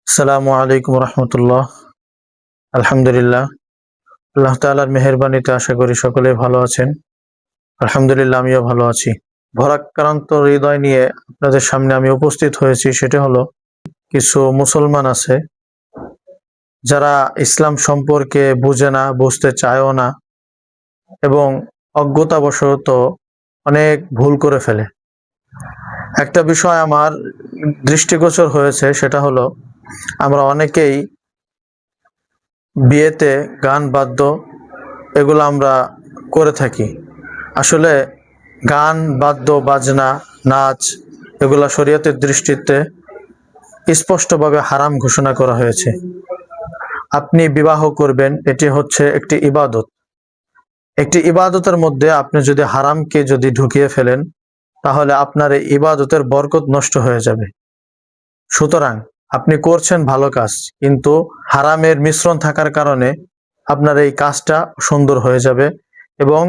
আসসালামু আলাইকুম রহমতুল্লাহ। আলহামদুলিল্লাহ, আল্লাহ তাআলার মেহেরবানিতে আশা করি সকলেই ভালো আছেন। আলহামদুলিল্লাহ, আমিও ভালো আছি। ভরাক্রান্ত হৃদয় নিয়ে আপনাদের সামনে আমি উপস্থিত হয়েছি। সেটা হলো, কিছু মুসলমান আছে যারা ইসলাম সম্পর্কে বুঝে না, বুঝতে চায়ও না এবং অজ্ঞতাবশত অনেক ভুল করে ফেলে। একটা বিষয় আমার দৃষ্টিগোচর হয়েছে, সেটা হলো আমরা অনেকেই বিয়েতে গান বাদ্য এগুলো আমরা করে থাকি। আসলে গান বাদ্য বাজনা নাচ এগুলা শরীয়তের দৃষ্টিতে স্পষ্টভাবে হারাম ঘোষণা করা হয়েছে। আপনি বিবাহ করবেন, এটি হচ্ছে একটি ইবাদত। একটি ইবাদতের মধ্যে আপনি যদি হারামকে যদি ঢুকিয়ে ফেলেন, তাহলে আপনার এই ইবাদতের বরকত নষ্ট হয়ে যাবে। সুতরাং আপনি করছেন ভালো কাজ, কিন্তু হারামের মিশ্রণ থাকার কারণে আপনার এই কাজটা সুন্দর হয়ে যাবে এবং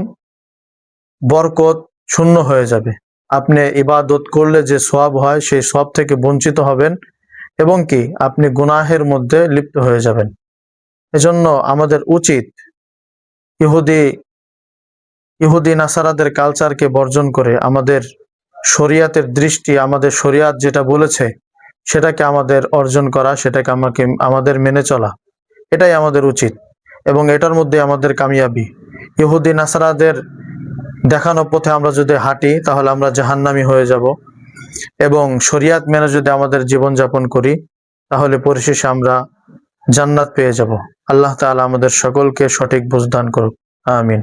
বরকত শূন্য হয়ে যাবে। আপনি ইবাদত করলে যে সওয়াব হয়, সেই সওয়াব থেকে বঞ্চিত হবেন এবং কি আপনি গুনাহের মধ্যে লিপ্ত হয়ে যাবেন। এজন্য আমাদের উচিত ইহুদি নাসারাদের কালচারকে বর্জন করে আমাদের শরিয়াতের দৃষ্টি, আমাদের শরিয়াত যেটা বলেছে সেটাকে আমাদের অর্জন করা, সেটাকে আমাদের মেনে চলা, এটাই আমাদের উচিত এবং এটার মধ্যে আমাদের কামিয়াবি। ইহুদি নাসারাদের দেখানো পথে আমরা যদি হাঁটি, তাহলে আমরা জাহান্নামী হয়ে যাব এবং শরিয়াত মেনে যদি আমাদের জীবন যাপন করি, তাহলে পরিশেষে আমরা জান্নাত পেয়ে যাব। আল্লাহ তাআলা আমাদের সকলকে সঠিক বুঝ দান করুক। আমিন।